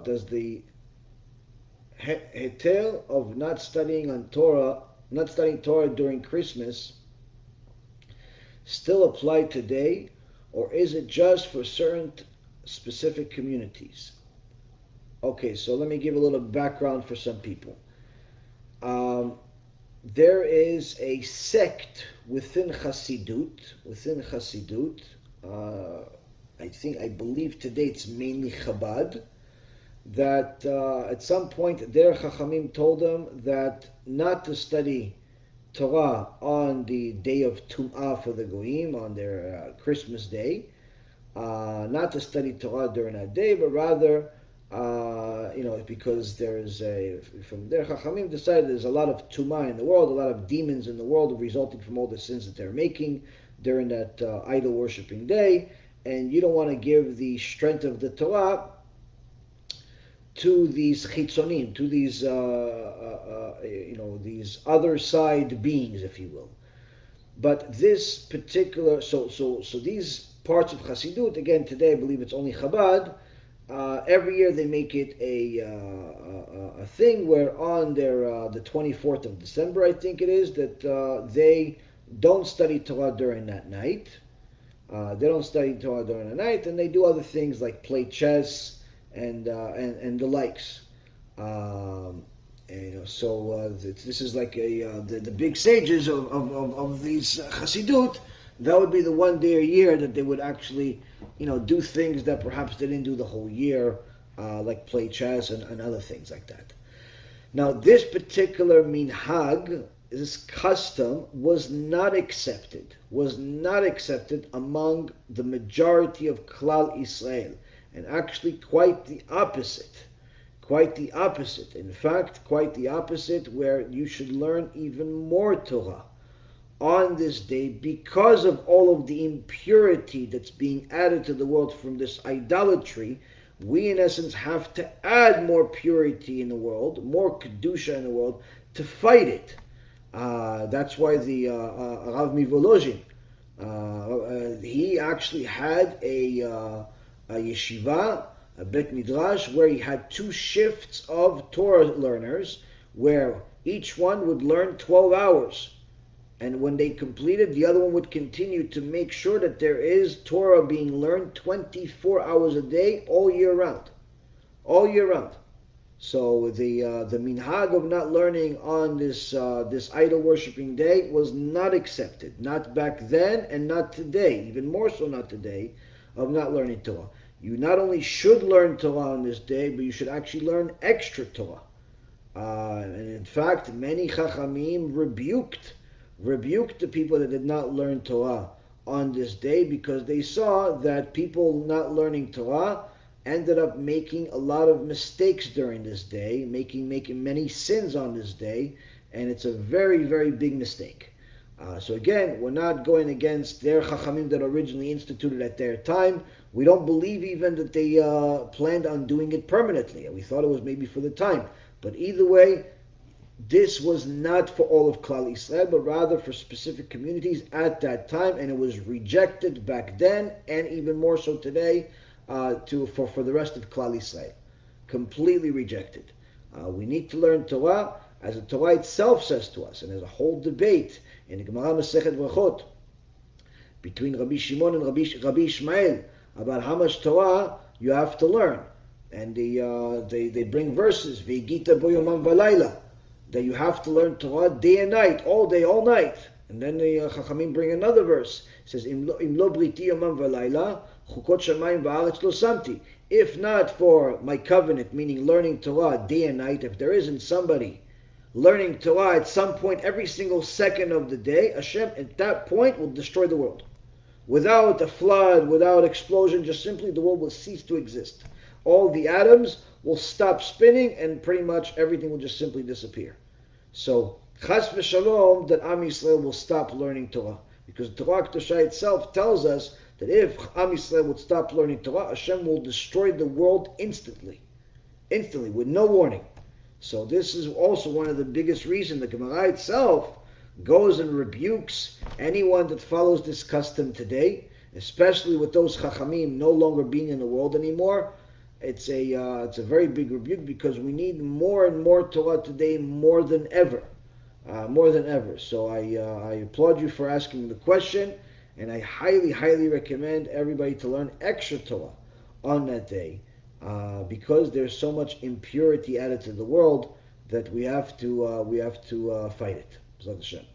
does the hetel of not studying Torah during Christmas still apply today, or is it just for certain specific communities? Okay, so let me give a little background for some people. There is a sect within Hasidut. I believe today it's mainly Chabad. That at some point their Chachamim told them that not to study Torah on the day of Tum'ah for the Goyim, on their Christmas day, not to study Torah during that day, but rather, because from their Chachamim decided there's a lot of Tum'ah in the world, a lot of demons in the world resulting from all the sins that they're making during that idol worshipping day, and you don't want to give the strength of the Torah to these chitzonim, to these these other side beings, if you will. But this particular, so these parts of Hasidut, again today I believe it's only Chabad. Every year they make it a thing where on their the 24th of December, I think it is, that they don't study Torah during that night. They don't study Torah during the night, and they do other things like play chess and the likes. This is like the big sages of these Hasidut. That would be the one day a year that they would actually, do things that perhaps they didn't do the whole year, like play chess and other things like that. Now, this particular minhag, this custom, was not accepted among the majority of Klal Israel, and actually quite the opposite. In fact, quite the opposite, where you should learn even more Torah on this day because of all of the impurity that's being added to the world from this idolatry. We, in essence, have to add more purity in the world, more kedusha in the world, to fight it. That's why the Rav Mivolozhin, he actually had a yeshiva, a bet midrash, where he had 2 shifts of Torah learners, where each one would learn 12 hours. And when they completed, the other one would continue to make sure that there is Torah being learned 24 hours a day, all year round. So the minhag of not learning on this idol worshipping day was not accepted, not back then and not today, even more so not today, of not learning Torah. You not only should learn Torah on this day, but you should actually learn extra Torah. And in fact, many Chachamim rebuked the people that did not learn Torah on this day, because they saw that people not learning Torah ended up making a lot of mistakes during this day, making many sins on this day, and it's a very, very big mistake. So again, we're not going against their Chachamim that originally instituted at their time. We don't believe even that they planned on doing it permanently. We thought it was maybe for the time. But either way, this was not for all of Klal Yisrael, but rather for specific communities at that time, and it was rejected back then, and even more so today, for the rest of Klal Yisrael. Completely rejected. We need to learn Torah, as the Torah itself says to us, and there's a whole debate in the Gemara Masechet Brachot between Rabbi Shimon and Rabbi Ishmael about how much Torah you have to learn. And they bring verses, Ve'gita bo yomam v'layla, that you have to learn Torah day and night, all day, all night. And then the Chachamim bring another verse. It says, Im lo briti yomam v'layla, chukot shamayim v'aretz lo samti. If not for my covenant, meaning learning Torah day and night, if there isn't somebody learning Torah at some point every single second of the day, Hashem at that point will destroy the world. Without a flood, without explosion, just simply the world will cease to exist. All the atoms will stop spinning, and pretty much everything will just simply disappear. So, chas v'shalom, that Am Yisrael will stop learning Torah. Because Torah Kedusha itself tells us that if Am Yisrael would stop learning Torah, Hashem will destroy the world instantly, with no warning. So this is also one of the biggest reasons the Gemara itself goes and rebukes anyone that follows this custom today, especially with those Chachamim no longer being in the world anymore. it's a very big rebuke, because we need more and more Torah today, more than ever, more than ever. So I applaud you for asking the question, and I highly, highly recommend everybody to learn extra Torah on that day, because there's so much impurity added to the world that we have to fight it. B'ezrat Hashem.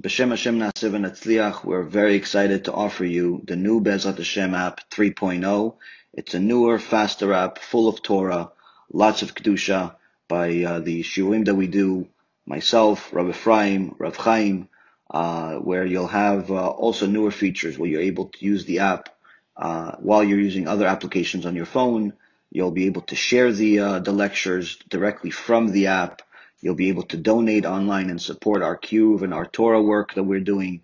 B'Shem Hashem Na'aseh v'Natzliach, we're very excited to offer you the new B'ezrat Hashem app 3.0. It's a newer, faster app full of Torah, lots of Kedusha by the shiurim that we do, myself, Rav Ephraim, Rav Chaim, where you'll have also newer features where you're able to use the app while you're using other applications on your phone. You'll be able to share the lectures directly from the app. You'll be able to donate online and support our KIRUV and our Torah work that we're doing.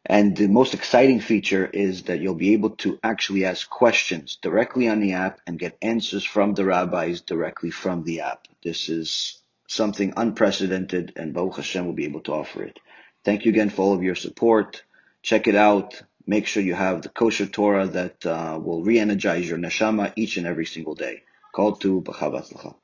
And the most exciting feature is that you'll be able to actually ask questions directly on the app and get answers from the rabbis directly from the app. This is something unprecedented, and Baruch Hashem will be able to offer it. Thank you again for all of your support. Check it out. Make sure you have the kosher Torah that will re-energize your neshama each and every single day. Kol tu b'chava tzlacha.